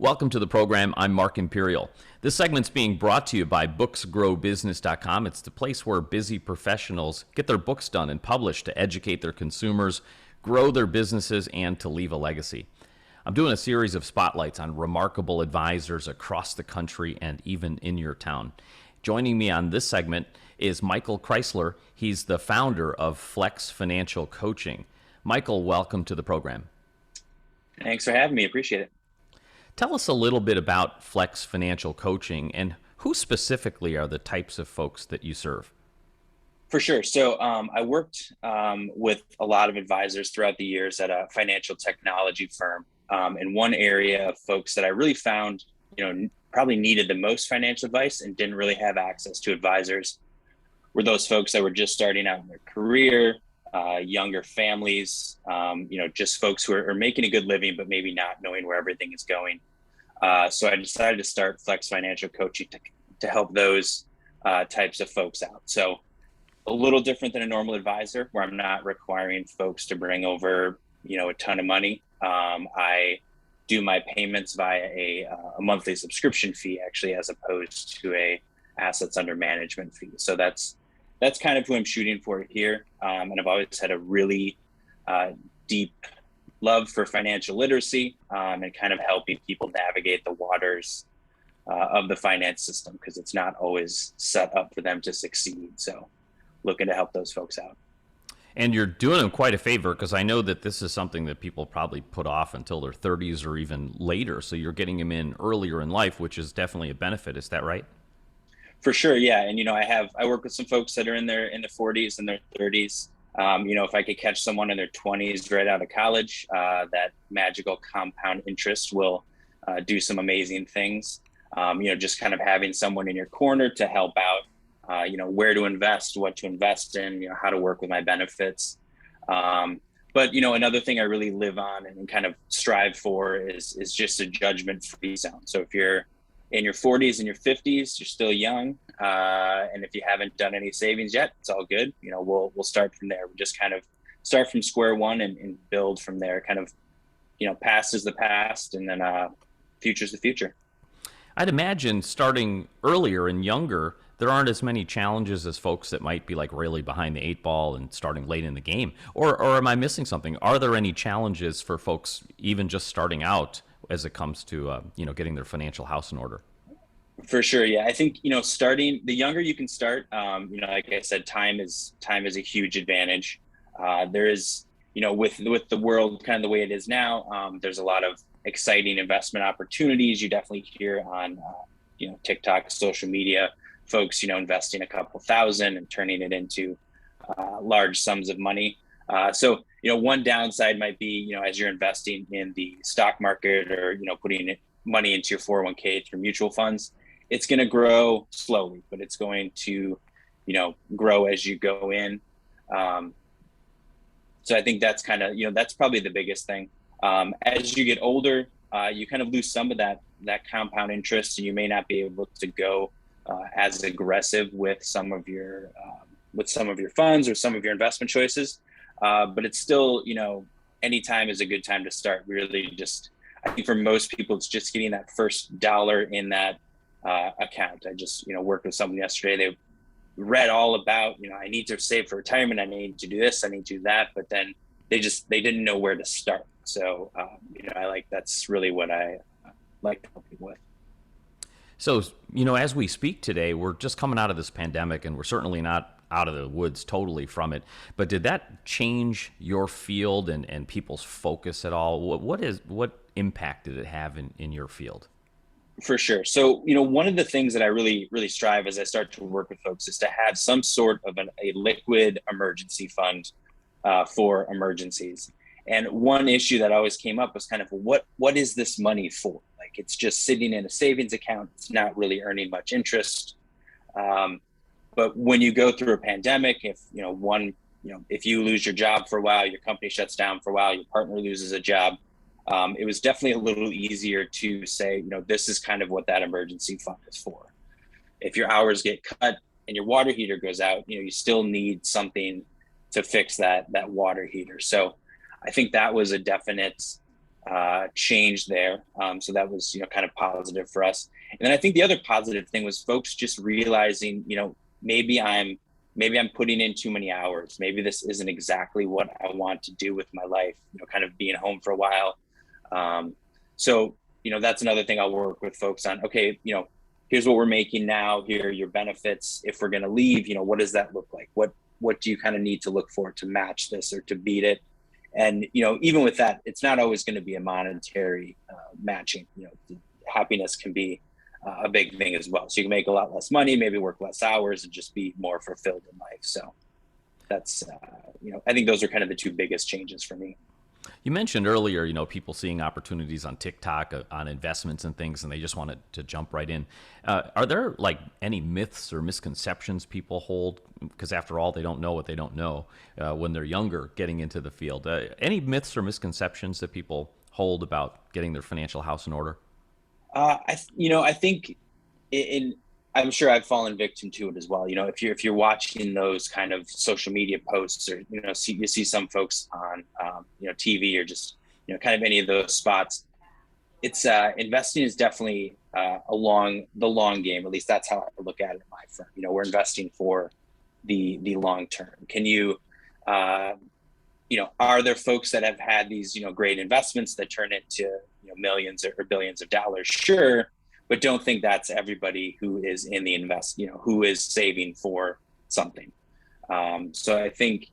Welcome to the program. I'm Mark Imperial. This segment's being brought to you by booksgrowbusiness.com. It's the place where busy professionals get their books done and published to educate their consumers, grow their businesses, and to leave a legacy. I'm doing a series of spotlights on remarkable advisors across the country and even in your town. Joining me on this segment is Michael Chrisler. He's the founder of Flex Financial Coaching. Michael, welcome to the program. Thanks for having me. Appreciate it. Tell us a little bit about Flex Financial Coaching and who specifically are the types of folks that you serve? For sure. So I worked with a lot of advisors throughout the years at a financial technology firm. And one area of folks that I really found, probably needed the most financial advice and didn't really have access to advisors were those folks that were just starting out in their career, younger families, just folks who are making a good living, but maybe not knowing where everything is going. So I decided to start Flex Financial Coaching to help those types of folks out. So a little different than a normal advisor, where I'm not requiring folks to bring over, a ton of money. I do my payments via a monthly subscription fee, actually, as opposed to a assets under management fee. So that's kind of who I'm shooting for here. And I've always had a really deep love for financial literacy and kind of helping people navigate the waters of the finance system, because it's not always set up for them to succeed. So looking to help those folks out. And you're doing them quite a favor, because I know that this is something that people probably put off until their 30s or even later. So you're getting them in earlier in life, which is definitely a benefit. Is that right? For sure, yeah. And I work with some folks that are in their 40s and their 30s. If I could catch someone in their 20s right out of college, that magical compound interest will do some amazing things. Just kind of having someone in your corner to help out, where to invest, what to invest in, how to work with my benefits. But another thing I really live on and kind of strive for is just a judgment-free zone. So if you're in your 40s and your 50s, you're still young. And if you haven't done any savings yet, it's all good. We'll start from there. We just kind of start from square one and build from there. Kind of, past is the past, and then future's the future. I'd imagine starting earlier and younger, there aren't as many challenges as folks that might be like really behind the eight ball and starting late in the game. Or am I missing something? Are there any challenges for folks even just starting out as it comes to getting their financial house in order? For sure, yeah. I think starting the younger you can start. Like I said, time is a huge advantage. There is, with the world kind of the way it is now, there's a lot of exciting investment opportunities. You definitely hear on TikTok, social media, folks investing a couple thousand and turning it into large sums of money. So one downside might be, as you're investing in the stock market or, putting money into your 401k through mutual funds, it's going to grow slowly, but it's going to, grow as you go in. So I think that's kind of, that's probably the biggest thing. As you get older, you kind of lose some of that compound interest, and you may not be able to go as aggressive with some of your funds or some of your investment choices. But it's still, any time is a good time to start. Really, I think for most people, it's just getting that first dollar in that account. I just, worked with someone yesterday. They read all about, I need to save for retirement. I need to do this. I need to do that. But then they didn't know where to start. So, that's really what I like to help people with. So, as we speak today, we're just coming out of this pandemic, and we're certainly not out of the woods totally from it. But did that change your field and people's focus at all? What impact did it have in your field? For sure. So, one of the things that I really, really strive as I start to work with folks is to have some sort of a liquid emergency fund for emergencies. And one issue that always came up was kind of what is this money for? Like, it's just sitting in a savings account. It's not really earning much interest. But when you go through a pandemic, if you lose your job for a while, your company shuts down for a while, your partner loses a job, it was definitely a little easier to say, this is kind of what that emergency fund is for. If your hours get cut and your water heater goes out, you still need something to fix that water heater. So I think that was a definite change there. So that was, kind of positive for us. And then I think the other positive thing was folks just realizing, maybe I'm putting in too many hours. Maybe this isn't exactly what I want to do with my life, kind of being home for a while. So, that's another thing I'll work with folks on. Okay, here's what we're making now. Here are your benefits. If we're going to leave, what does that look like? What do you kind of need to look for to match this or to beat it? And, even with that, it's not always going to be a monetary matching. Happiness can be a big thing as well. So you can make a lot less money, maybe work less hours and just be more fulfilled in life. So that's, I think those are kind of the two biggest changes for me. You mentioned earlier, people seeing opportunities on TikTok on investments and things, and they just wanted to jump right in. Are there like any myths or misconceptions people hold? Because after all, they don't know what they don't know when they're younger, getting into the field. Any myths or misconceptions that people hold about getting their financial house in order? I think I'm sure I've fallen victim to it as well. If you're watching those kind of social media posts, or you see some folks on TV, or just kind of any of those spots, it's investing is definitely the long game. At least that's how I look at it in my firm. We're investing for the long term. Can you are there folks that have had these great investments that turn into millions or billions of dollars? Sure. But don't think that's everybody who is in the who is saving for something. So I think,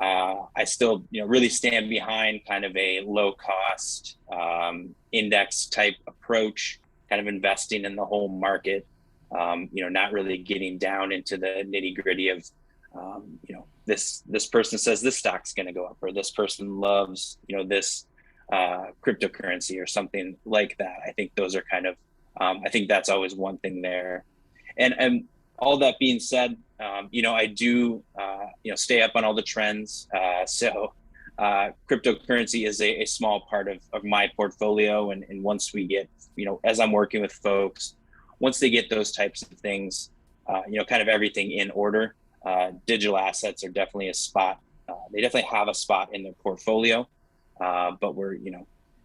I still, really stand behind kind of a low cost index type approach, kind of investing in the whole market, not really getting down into the nitty gritty of, this person says this stock's going to go up, or this person loves, this cryptocurrency or something like that. I think those are kind of, I think that's always one thing there. And all that being said, I do, stay up on all the trends. So cryptocurrency is a small part of my portfolio. And once we get, as I'm working with folks, once they get those types of things, kind of everything in order, digital assets are definitely a spot. They definitely have a spot in their portfolio, but we're,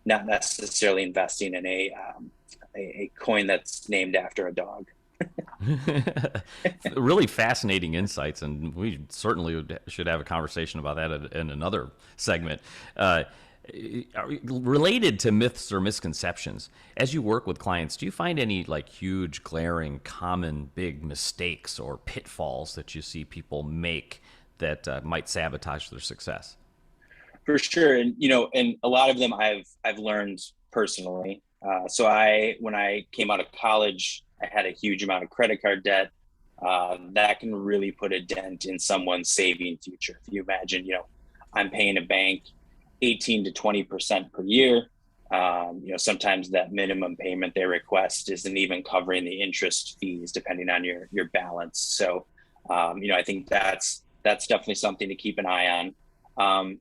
not necessarily investing in a coin that's named after a dog. Really fascinating insights, and we certainly should have a conversation about that in another segment. Related to myths or misconceptions, as you work with clients, do you find any like huge, glaring, common, big mistakes or pitfalls that you see people make that might sabotage their success? For sure. And, and a lot of them I've learned personally. So when I came out of college, I had a huge amount of credit card debt. That can really put a dent in someone's saving future. If you imagine, I'm paying a bank 18 to 20% per year. Sometimes that minimum payment they request isn't even covering the interest fees, depending on your balance. So, I think that's definitely something to keep an eye on.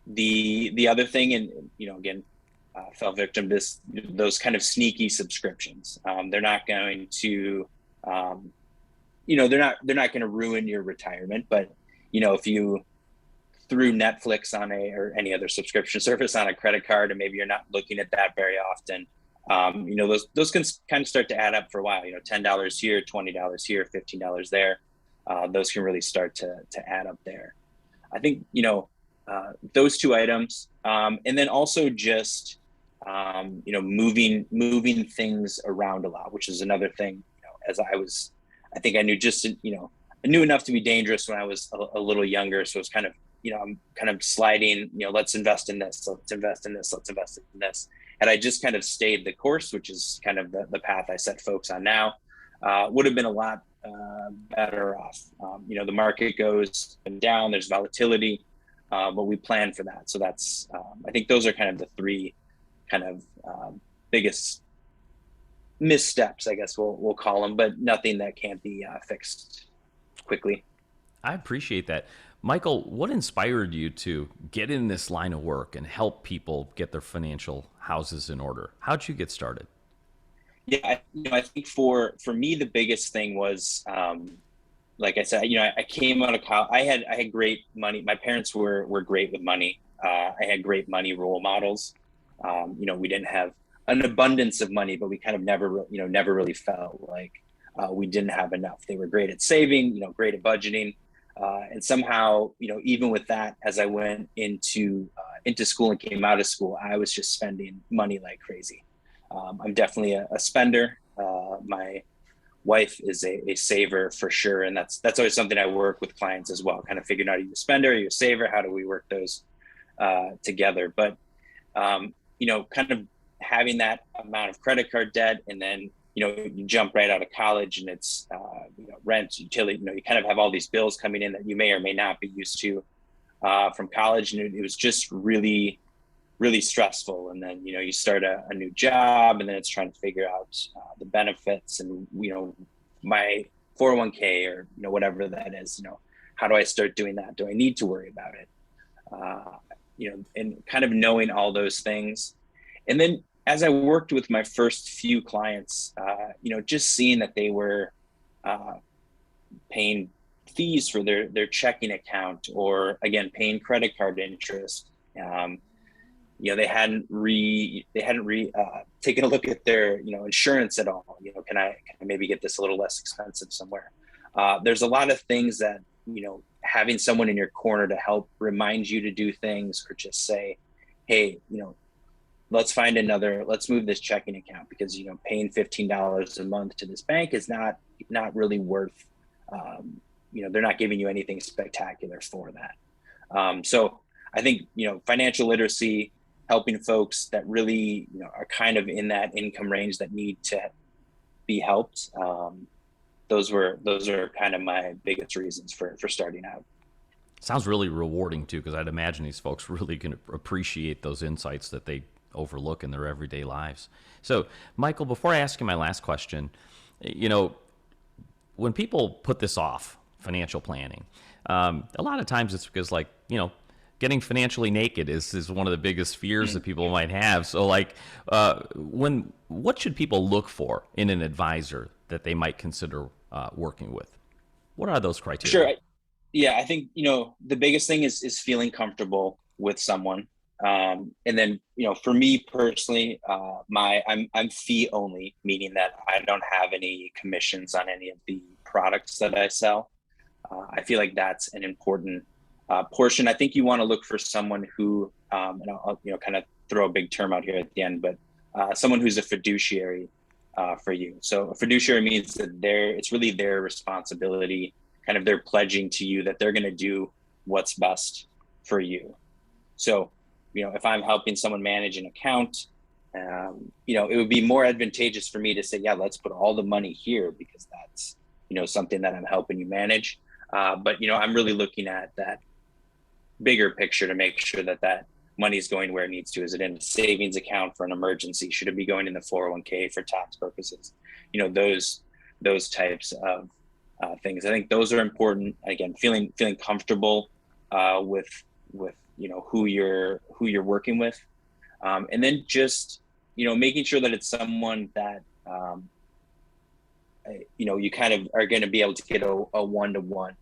The other thing, and again, fell victim to those kind of sneaky subscriptions. They're not going to, they're not going to ruin your retirement. But if you threw Netflix on or any other subscription service on a credit card, and maybe you're not looking at that very often, those can kind of start to add up for a while. $10 here, $20 here, $15 there. Those can really start to add up there. I think those two items, and then also just moving things around a lot, which is another thing. I think I knew I knew enough to be dangerous when I was a little younger. So it's kind of, I'm kind of sliding. Let's invest in this. Let's invest in this. Let's invest in this. Had I just kind of stayed the course, which is kind of the path I set folks on now, would have been a lot better off. The market goes down. There's volatility. But we plan for that. So that's, I think those are kind of the three kind of biggest missteps, I guess we'll call them, but nothing that can't be fixed quickly. I appreciate that. Michael, what inspired you to get in this line of work and help people get their financial houses in order? How'd you get started? Yeah, I think for me, the biggest thing was, like I said, I came out of college. I had great money. My parents were great with money. I had great money role models. We didn't have an abundance of money, but we kind of never really felt like we didn't have enough. They were great at saving, great at budgeting. And somehow, even with that, as I went into school and came out of school, I was just spending money like crazy. I'm definitely a spender. My wife is a saver for sure, and that's always something I work with clients as well. Kind of figuring out, are you a spender, are you a saver? How do we work those together? But kind of having that amount of credit card debt, and then you jump right out of college, and it's rent, utility. You kind of have all these bills coming in that you may or may not be used to from college, and it was just really, really stressful. And then you start a new job, and then it's trying to figure out the benefits, and my 401k or whatever that is. How do I start doing that? Do I need to worry about it? And kind of knowing all those things. And then as I worked with my first few clients, just seeing that they were paying fees for their checking account, or again, paying credit card interest. They hadn't taken a look at their, insurance at all. Can I maybe get this a little less expensive somewhere? There's a lot of things that, having someone in your corner to help remind you to do things, or just say, hey, let's move this checking account, because, paying $15 a month to this bank is not really worth, they're not giving you anything spectacular for that. So I think, financial literacy, helping folks that really, are kind of in that income range that need to be helped. Those are kind of my biggest reasons for starting out. Sounds really rewarding too, because I'd imagine these folks really can appreciate those insights that they overlook in their everyday lives. So, Michael, before I ask you my last question, when people put this off, financial planning, a lot of times it's because, getting financially naked is one of the biggest fears that people might have. So, what should people look for in an advisor that they might consider working with? What are those criteria? Sure. Yeah, I think, the biggest thing is feeling comfortable with someone. And then, for me personally, I'm fee only, meaning that I don't have any commissions on any of the products that I sell. I feel like that's an important portion. I think you want to look for someone who, and I'll kind of throw a big term out here at the end, but someone who's a fiduciary for you. So a fiduciary means that it's really their responsibility. Kind of, they're pledging to you that they're going to do what's best for you. So, if I'm helping someone manage an account, it would be more advantageous for me to say, yeah, let's put all the money here, because that's, something that I'm helping you manage. But, I'm really looking at that bigger picture to make sure that money is going where it needs to. Is it in a savings account for an emergency? Should it be going in the 401k for tax purposes? Those types of things. I think those are important. Again, feeling comfortable with who you're working with, and then just making sure that it's someone that you kind of are going to be able to get a one-to-one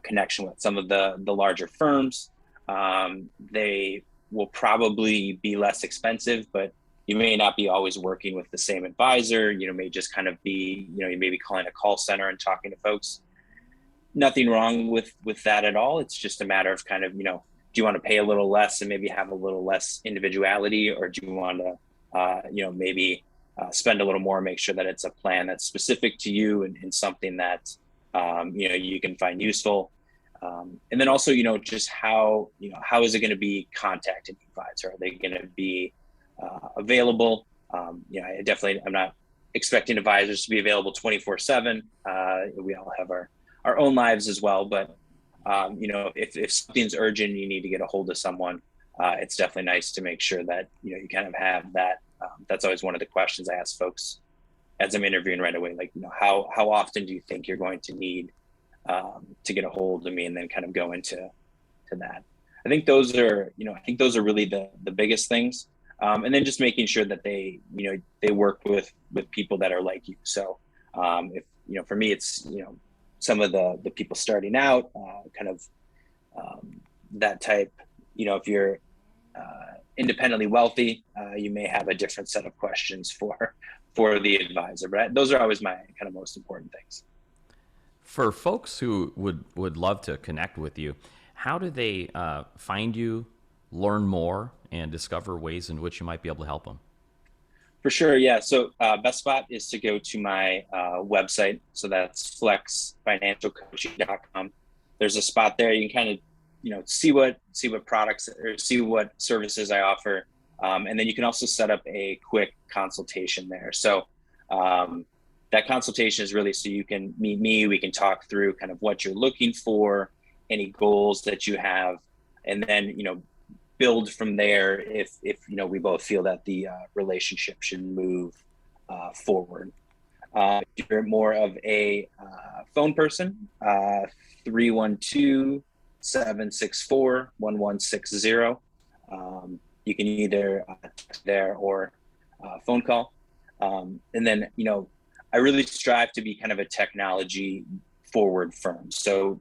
connection with. Some of the larger firms, they will probably be less expensive, but you may not be always working with the same advisor. May just kind of be, you may be calling a call center and talking to folks. Nothing wrong with that at all. It's just a matter of kind of, do you want to pay a little less and maybe have a little less individuality, or do you want to, maybe spend a little more, make sure that it's a plan that's specific to you and something that, you can find useful. And then also, just how is it going to be contacting the advisor? Are they going to be available? I'm not expecting advisors to be available 24/7. We all have our own lives as well, but if something's urgent and you need to get a hold of someone, it's definitely nice to make sure that you kind of have that. That's always one of the questions I ask folks as I'm interviewing right away, like, how often do you think you're going to need to get a hold of me, and then kind of go into that. I think those are really the biggest things. And then just making sure that they work with people that are like you. So if, for me, it's, some of the people starting out, kind of that type if you're independently wealthy, you may have a different set of questions for the advisor. But those are always my kind of most important things. For folks who would love to connect with you, how do they find you, learn more, and discover ways in which you might be able to help them? For sure, yeah. So best spot is to go to my website. So that's flexfinancialcoaching.com. There's a spot there. You can kind of, see what products or see what services I offer, and then you can also set up a quick consultation there. So that consultation is really so you can meet me. We can talk through kind of what you're looking for, any goals that you have, and then build from there if we both feel that the relationship should move forward. If you're more of a phone person, 312-764-1160. You can either text there or phone call. And then, I really strive to be kind of a technology forward firm. So,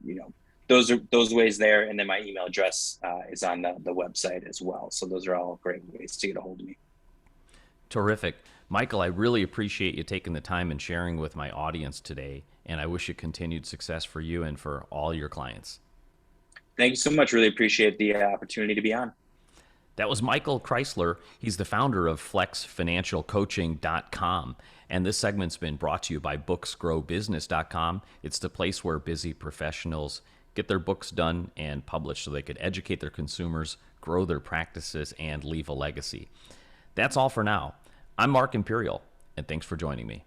those ways there. And then my email address is on the website as well. So those are all great ways to get a hold of me. Terrific. Michael, I really appreciate you taking the time and sharing with my audience today. And I wish you continued success for you and for all your clients. Thank you so much. Really appreciate the opportunity to be on. That was Michael Chrisler. He's the founder of flexfinancialcoaching.com. And this segment's been brought to you by booksgrowbusiness.com. It's the place where busy professionals get their books done and published so they could educate their consumers, grow their practices, and leave a legacy. That's all for now. I'm Mark Imperial, and thanks for joining me.